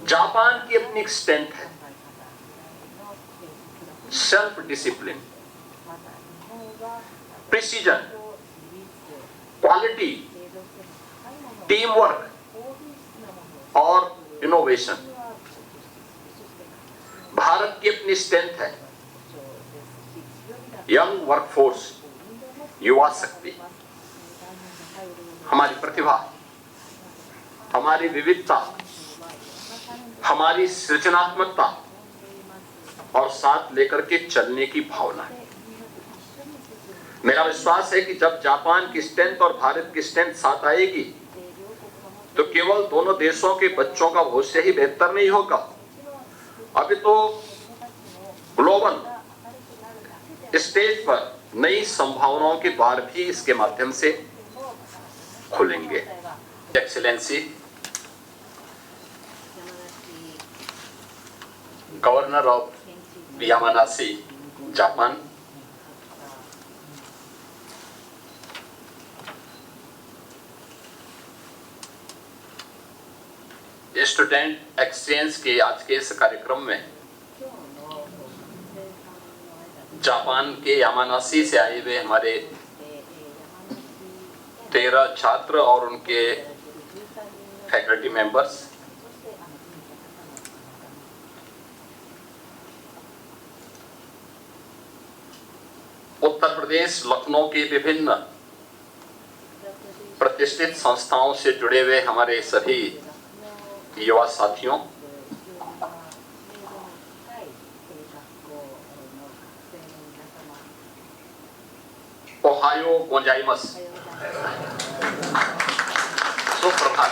Japan की अपनी एक स्ट्रेंथ है, self discipline, precision, quality, team work और इनोवेशन। भारत की अपनी स्ट्रेंथ है, यंग वर्कफोर्स, युवा शक्ति, हमारी प्रतिभा, हमारी विविधता, हमारी सृजनात्मकता और साथ लेकर के चलने की भावना। मेरा विश्वास है कि जब जापान की स्ट्रेंथ और भारत की स्ट्रेंथ साथ आएगी तो केवल दोनों देशों के बच्चों का भविष्य ही बेहतर नहीं होगा, अभी तो ग्लोबल स्टेज पर नई संभावनाओं के द्वार भी इसके माध्यम से खुलेंगे। Excellency, governor of Yamanashi, Japan, student exchange के आज के इस कार्यक्रम में जापान के यामानासी से आए हुए हमारे 13 छात्र और उनके फैकल्टी मेंबर्स, उत्तर प्रदेश लखनऊ के विभिन्न प्रतिष्ठित संस्थाओं से जुड़े हुए हमारे सभी युवा साथियों, ओहायो गोजाइमस, सुप्रभात।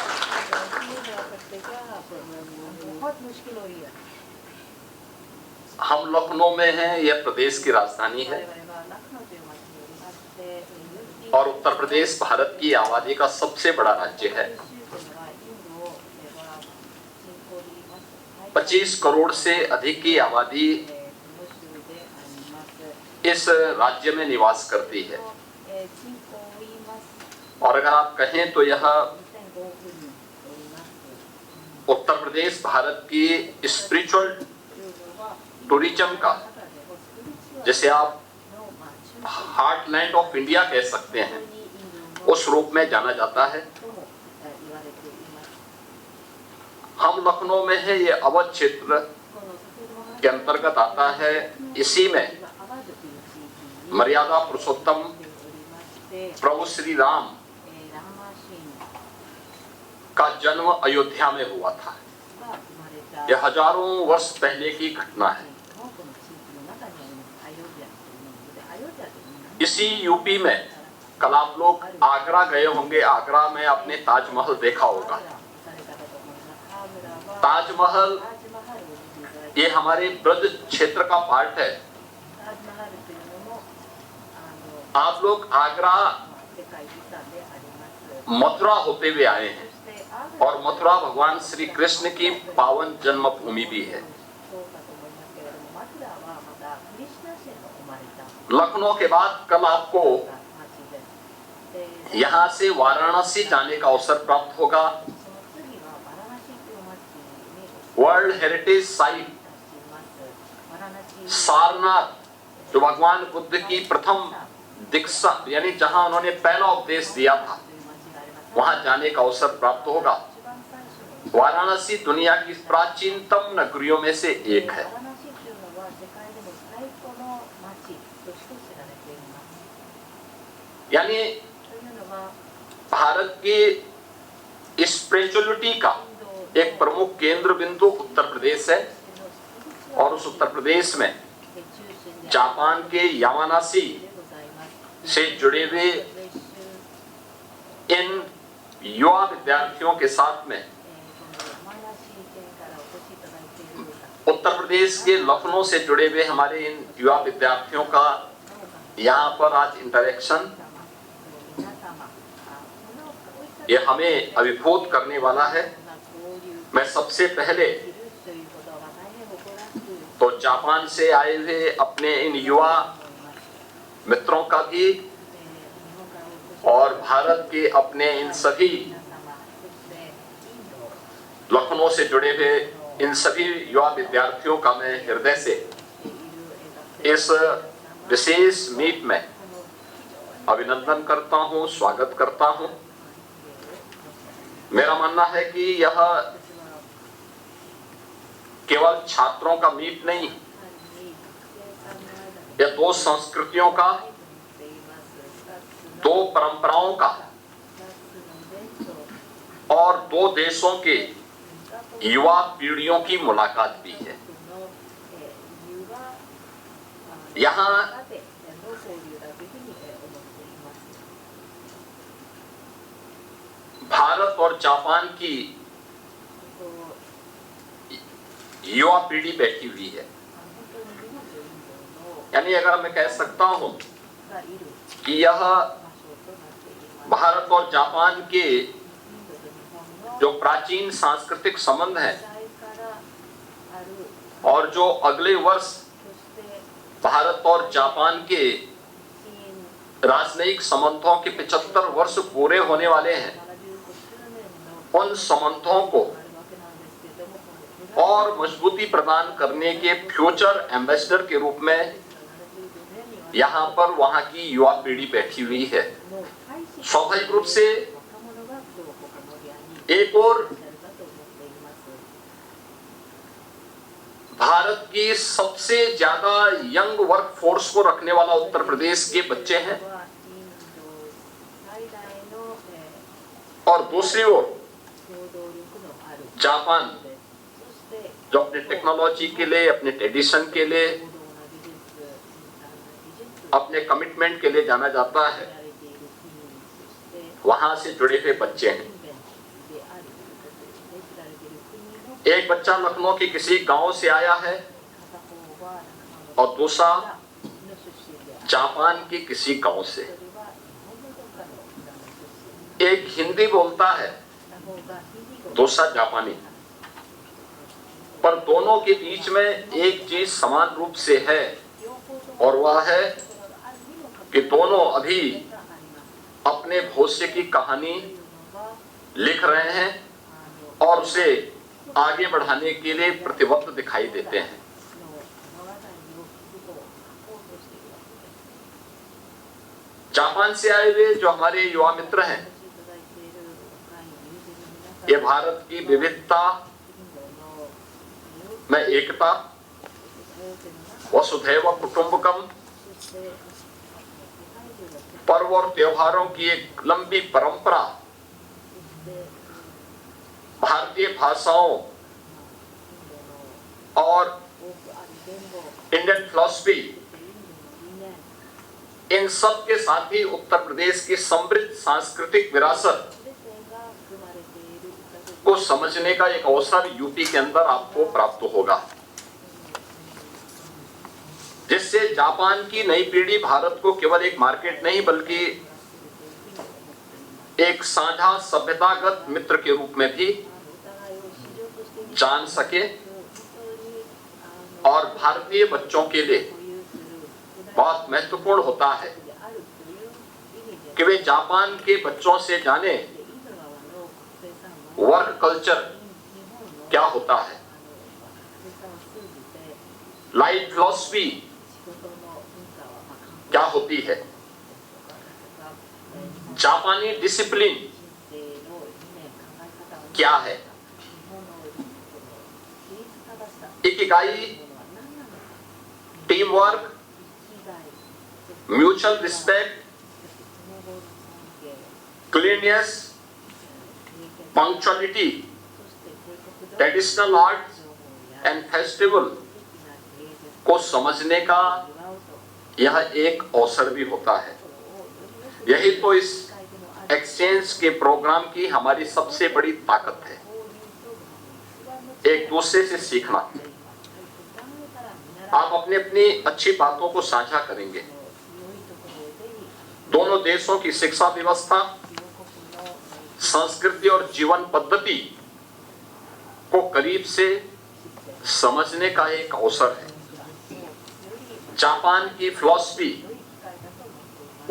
हम लखनऊ में हैं, यह प्रदेश की राजधानी है और उत्तर प्रदेश भारत की आबादी का सबसे बड़ा राज्य है। 25 करोड़ से अधिक की आबादी इस राज्य में निवास करती है और अगर आप कहें तो यह उत्तर प्रदेश भारत की स्पिरिचुअल टूरिज्म का, जिसे आप हार्टलैंड ऑफ इंडिया कह सकते हैं, उस रूप में जाना जाता है। हम लखनऊ में है, ये अवध क्षेत्र के अंतर्गत आता है। इसी में मर्यादा पुरुषोत्तम प्रभु श्री राम का जन्म अयोध्या में हुआ था। यह हजारों वर्ष पहले की घटना है। इसी यूपी में कल आप लोग आगरा गए होंगे, आगरा में आपने ताजमहल देखा होगा। ताजमहल ये हमारे ब्रज क्षेत्र का पार्ट है। आप लोग आगरा मथुरा होते हुए आए हैं और मथुरा भगवान श्री कृष्ण की पावन जन्मभूमि भी है। लखनऊ के बाद कल आपको यहां से वाराणसी जाने का अवसर प्राप्त होगा। वर्ल्ड हेरिटेज साइट सारनाथ, जो भगवान बुद्ध की प्रथम दीक्षा यानी जहां उन्होंने पहला उपदेश दिया था, वहां जाने का अवसर प्राप्त होगा। वाराणसी दुनिया की प्राचीनतम नगरियों में से एक है। यानी भारत की स्पिरिचुअलिटी का एक प्रमुख केंद्र बिंदु उत्तर प्रदेश है और उस उत्तर प्रदेश में जापान के यामानासी से जुड़े हुए इन युवा विद्यार्थियों के साथ में उत्तर प्रदेश के लखनऊ से जुड़े हुए हमारे इन युवा विद्यार्थियों का यहाँ पर आज इंटरेक्शन, ये हमें अभिभूत करने वाला है। मैं सबसे पहले तो जापान से आए हुए अपने इन युवा मित्रों का भी और भारत के अपने इन सभी लखनऊ से जुड़े हुए इन सभी युवा विद्यार्थियों का मैं हृदय से इस विशेष मीट में अभिनंदन करता हूं, स्वागत करता हूं। मेरा मानना है कि यह केवल छात्रों का मीट नहीं, यह दो संस्कृतियों का, दो परंपराओं का और दो देशों के युवा पीढ़ियों की मुलाकात भी है। यहाँ भारत और जापान की युवा पीढ़ी बैठी हुई है। यानी अगर मैं कह सकता हूं कि यह भारत और जापान के जो प्राचीन सांस्कृतिक संबंध है और जो अगले वर्ष भारत और जापान के राजनयिक संबंधों के 75 वर्ष पूरे होने वाले हैं, उन संबंधों को और मजबूती प्रदान करने के फ्यूचर एम्बेसडर के रूप में यहाँ पर वहाँ की युवा पीढ़ी बैठी हुई है। स्वाभाविक रूप से एक और भारत की सबसे ज्यादा यंग वर्क फोर्स को रखने वाला उत्तर प्रदेश के बच्चे हैं, और दूसरी ओर जापान जो अपने टेक्नोलॉजी के लिए, अपने ट्रेडिशन के लिए, अपने कमिटमेंट के लिए जाना जाता है, वहां से जुड़े हुए बच्चे हैं। एक बच्चा लखनऊ के किसी गांव से आया है और दूसरा जापान के किसी गांव से। एक हिंदी बोलता है, दूसरा जापानी, पर दोनों के बीच में एक चीज समान रूप से है, और वह है कि दोनों अभी अपने भविष्य की कहानी लिख रहे हैं और उसे आगे बढ़ाने के लिए प्रतिबद्ध दिखाई देते हैं। जापान से आए हुए जो हमारे युवा मित्र हैं, ये भारत की विविधता में एकता, वसुधैव कुटुंबकम, पर्व और त्योहारों की एक लंबी परंपरा, भारतीय भाषाओं और इंडियन फिलॉसफी, इन सब के साथ ही उत्तर प्रदेश की समृद्ध सांस्कृतिक विरासत को समझने का एक अवसर यूपी के अंदर आपको प्राप्त होगा, जिससे जापान की नई पीढ़ी भारत को केवल एक मार्केट नहीं बल्कि एक साझा सभ्यतागत मित्र के रूप में भी जान सके, और भारतीय बच्चों के लिए बहुत महत्वपूर्ण होता है कि वे जापान के बच्चों से जाने वर्क कल्चर क्या होता है, लाइफ फिलॉसफी क्या होती है, जापानी डिसिप्लिन क्या है, ikigai, team work, mutual respect, cleanliness, punctuality, traditional art and festival को समझने का यह एक अवसर भी होता है। यही तो इस एक्सचेंज के प्रोग्राम की हमारी सबसे बड़ी ताकत है, एक दूसरे से सीखना। आप अपनी अपनी अच्छी बातों को साझा करेंगे, दोनों देशों की शिक्षा व्यवस्था, संस्कृति और जीवन पद्धति को करीब से समझने का एक अवसर है। जापान की फिलॉसफी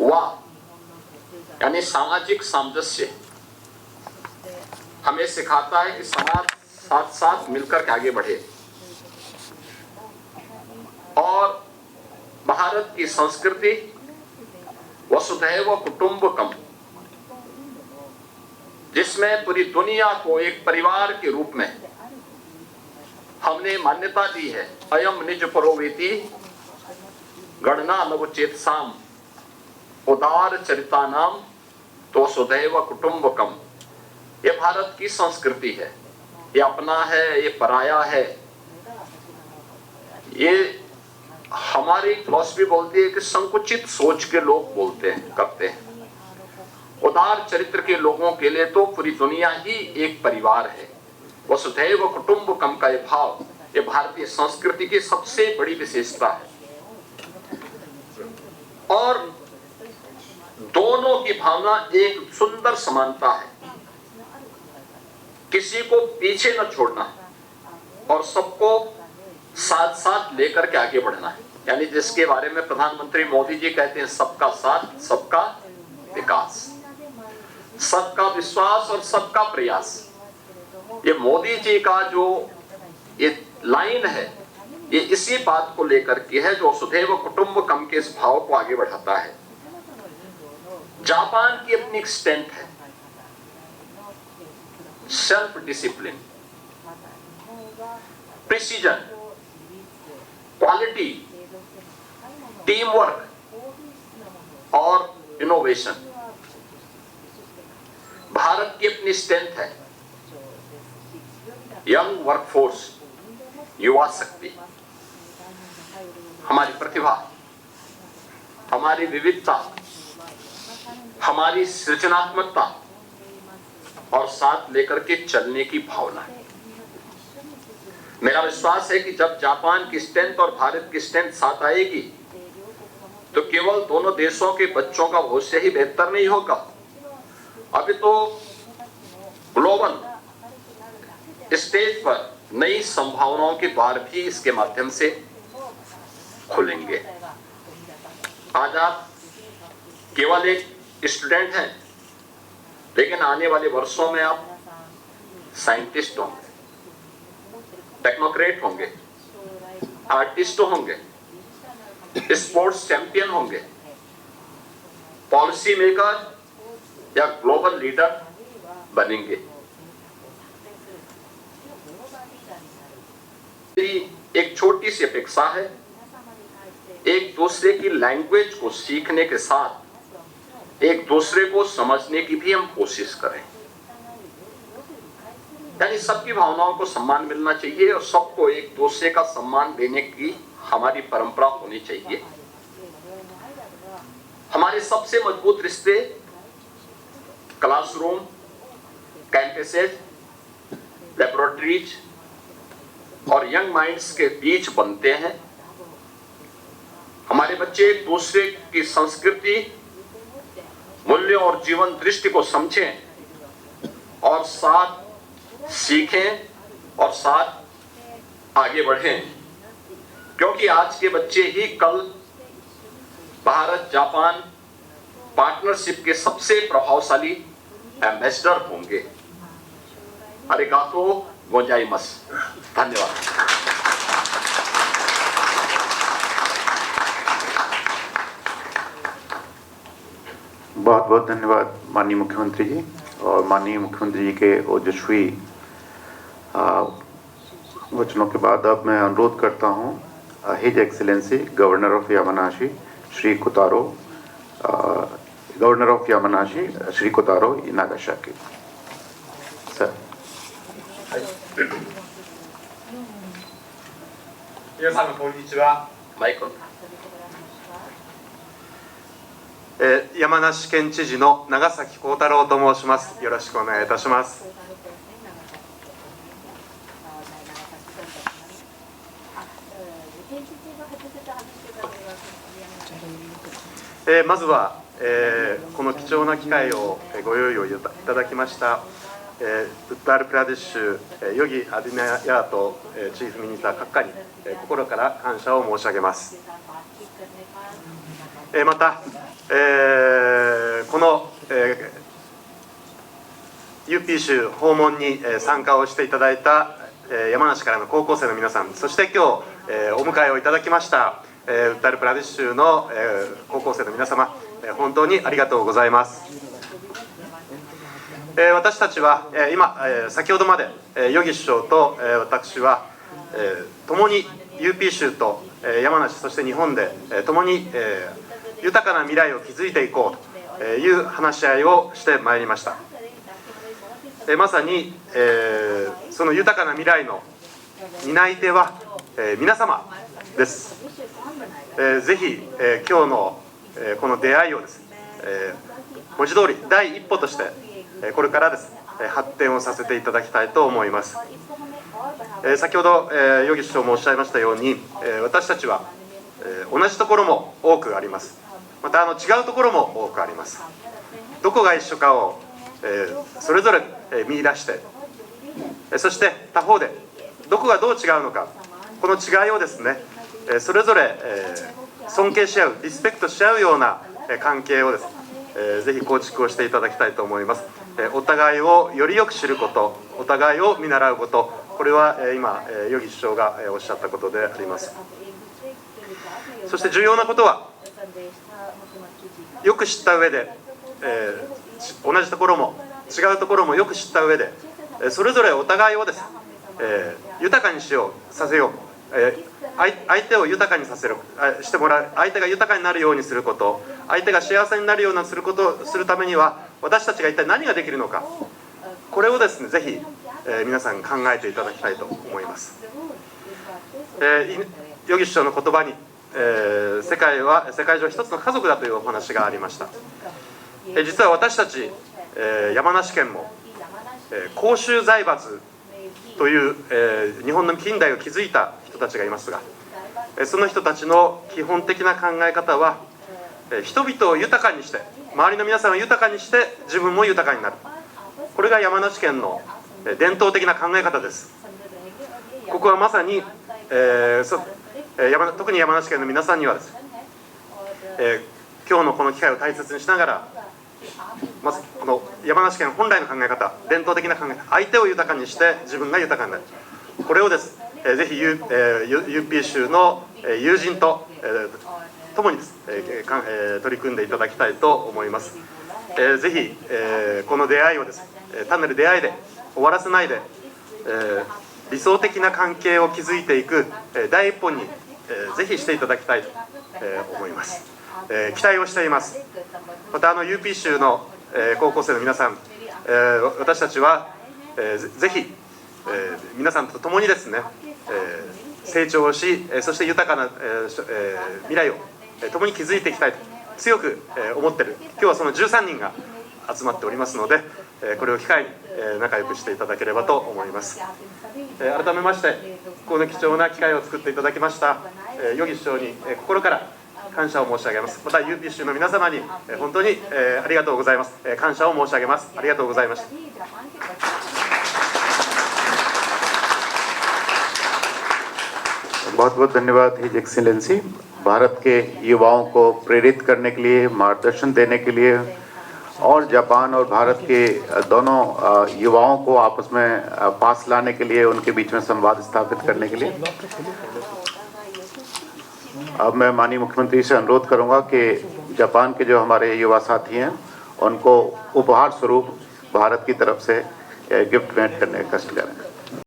वाह यानी सामाजिक सामंजस्य हमें सिखाता है कि समाज साथ साथ मिलकर के आगे बढ़े और भारत की संस्कृति वसुधैव कुटुंबकम, जिसमें पूरी दुनिया को एक परिवार के रूप में हमने मान्यता दी है। अयम निज परोवेति गणना नवचेतसाम उदार चरिता नाम तो वसुधैव कुटुंबकम। ये भारत की संस्कृति है, ये अपना है, ये पराया है। ये हमारी फिलॉसफी बोलती है कि संकुचित सोच के लोग बोलते हैं, करते हैं। उदार चरित्र के लोगों के लिए तो पूरी दुनिया ही एक परिवार है। वसुधैव कुटुंबकम का ये भाव, ये भारतीय संस्कृति की सबसे बड़ी विशेषता है। और दोनों की भावना एक सुंदर समानता है, किसी को पीछे न छोड़ना और सबको साथ साथ लेकर के आगे बढ़ना है। यानी जिसके बारे में प्रधानमंत्री मोदी जी कहते हैं, सबका साथ सबका विकास, सबका विश्वास और सबका प्रयास। ये मोदी जी का जो ये लाइन है, ये इसी बात को लेकर के है, जो वसुधैव कुटुंबकम के इस भाव को आगे बढ़ाता है। जापान की अपनी एक स्ट्रेंथ है, self discipline, precision, quality, team work और इनोवेशन। भारत की अपनी स्ट्रेंथ है, यंग वर्कफोर्स, युवा शक्ति, हमारी प्रतिभा, हमारी विविधता, हमारी सृजनात्मकता और साथ लेकर के चलने की भावना। मेरा विश्वास है कि जब जापान की स्ट्रेंथ और भारत की स्ट्रेंथ साथ आएगी तो केवल दोनों देशों के बच्चों का भविष्य ही बेहतर नहीं होगा। अभी तो ग्लोबल स्टेज पर नई संभावनाओं के द्वार भी इसके माध्यम से खुलेंगे। आज आप केवल एक स्टूडेंट हैं, लेकिन आने वाले वर्षों में आप साइंटिस्ट होंगे, टेक्नोक्रेट होंगे, आर्टिस्ट होंगे, स्पोर्ट्स चैंपियन होंगे, पॉलिसी मेकर या ग्लोबल लीडर बनेंगे। एक छोटी सी अपेक्षा है, एक दूसरे की लैंग्वेज को सीखने के साथ एक दूसरे को समझने की भी हम कोशिश करें। यानी सबकी भावनाओं को सम्मान मिलना चाहिए और सबको एक दूसरे का सम्मान देने की हमारी परंपरा होनी चाहिए। हमारे सबसे मजबूत रिश्ते क्लासरूम, कैंपसेज, लेबोरेटरीज और यंग माइंड्स के बीच बनते हैं। हमारे बच्चे एक दूसरे की संस्कृति, मूल्यों और जीवन दृष्टि को समझें और साथ सीखें और साथ आगे बढ़ें, क्योंकि आज के बच्चे ही कल भारत जापान पार्टनरशिप के सबसे प्रभावशाली एम्बेसडर होंगे। अरिगातो गोजाइमासु। धन्यवाद। बहुत बहुत धन्यवाद माननीय मुख्यमंत्री जी। और माननीय मुख्यमंत्री जी के ओजस्वी वचनों के बाद अब मैं अनुरोध करता हूं his excellency governor of Yamanashi Shri Kotaro, governor of Yamanashi Shri Kotaro Nagasaki sir. 皆さんこんにちは。マイク。山梨県知事の長崎幸太郎と申します。よろしくお願いいたします。まずは、この貴重な機会をご用意をいただきました、ウッタールプラディッシュヨギ・アディナヤートチーフミニスター閣下に心から感謝を申し上げます。また、この UP 州訪問に参加をしていただいた山梨からの高校生の皆さん、そして今日お迎えをいただきましたウッタルプラデシュ州の高校生の皆様、本当にありがとうございます。私たちは今先ほどまでヨギ首相と私は共に UP 州と山梨、そして日本で共に豊かな未来を築いていこうという話し合いをしてまいりました。まさにその豊かな未来の担い手は皆様です。ぜひ今日のこの出会いをですね、文字通り第一歩としてこれからですね発展をさせていただきたいと思います。先ほどヨギ首相もおっしゃいましたように、私たちは同じところも多くあります。また違うところも多くあります。どこが一緒かをそれぞれ見出して、そして他方でどこがどう違うのか、この違いをですねそれぞれ尊敬し合う、リスペクトし合うような関係をですねぜひ構築をしていただきたいと思います。お互いをよりよく知ること、お互いを見習うこと、これは今ヨギ首相がおっしゃったことであります。そして重要なことは、よく知った上で同じところも違うところもよく知った上でそれぞれお互いをですね豊かにさせよう、相手を豊かにしてもらう、相手が豊かになるようにすること、相手が幸せになるようなするためには私たちが一体何ができるのか、これをですねぜひ皆さん考えていただきたいと思います。ヨギ首相の言葉に世界上一つの家族だというお話がありました。実は私たち山梨県も甲州財閥という日本の近代を築いた人たちがいますが、その人たちの基本的な考え方は人々を豊かにして、周りの皆さんを豊かにして自分も豊かになる、これが山梨県の伝統的な考え方です。ここはまさに特に山梨県の皆さんにはですね今日のこの機会を大切にしながら、まずこの山梨県本来の考え方、伝統的な考え方、相手を豊かにして自分が豊かになる、これをですねぜひ UP 州の友人と共にです、取り組んでいただきたいと思います。ぜひこの出会いをですね単なる出会いで終わらせないで、理想的な関係を築いていく第一歩にぜひしていただきたいと思います。期待をしています。またUP 州の高校生の皆さん、私たちはぜひ皆さんと共にですね成長し、そして豊かな未来を共に築いていきたいと強く思っている、今日はその13人が集まっておりますので、これを機会に仲良くしていただければと思います。改めましてこの貴重な機会を作っていただきましたヨギ首相に心から感謝を申し上げます。また UP 州の皆様に本当にありがとうございます。感謝を申し上げます。ありがとうございました。बहुत बहुत धन्यवाद हिज एक्सीलेंसी। भारत के युवाओं को प्रेरित करने के लिए, मार्गदर्शन देने के लिए और जापान और भारत के दोनों युवाओं को आपस में पास लाने के लिए, उनके बीच में संवाद स्थापित करने के लिए अब मैं माननीय मुख्यमंत्री से अनुरोध करूंगा कि जापान के जो हमारे युवा साथी हैं उनको उपहार स्वरूप भारत की तरफ से गिफ्ट भेंट करने का कष्ट करें।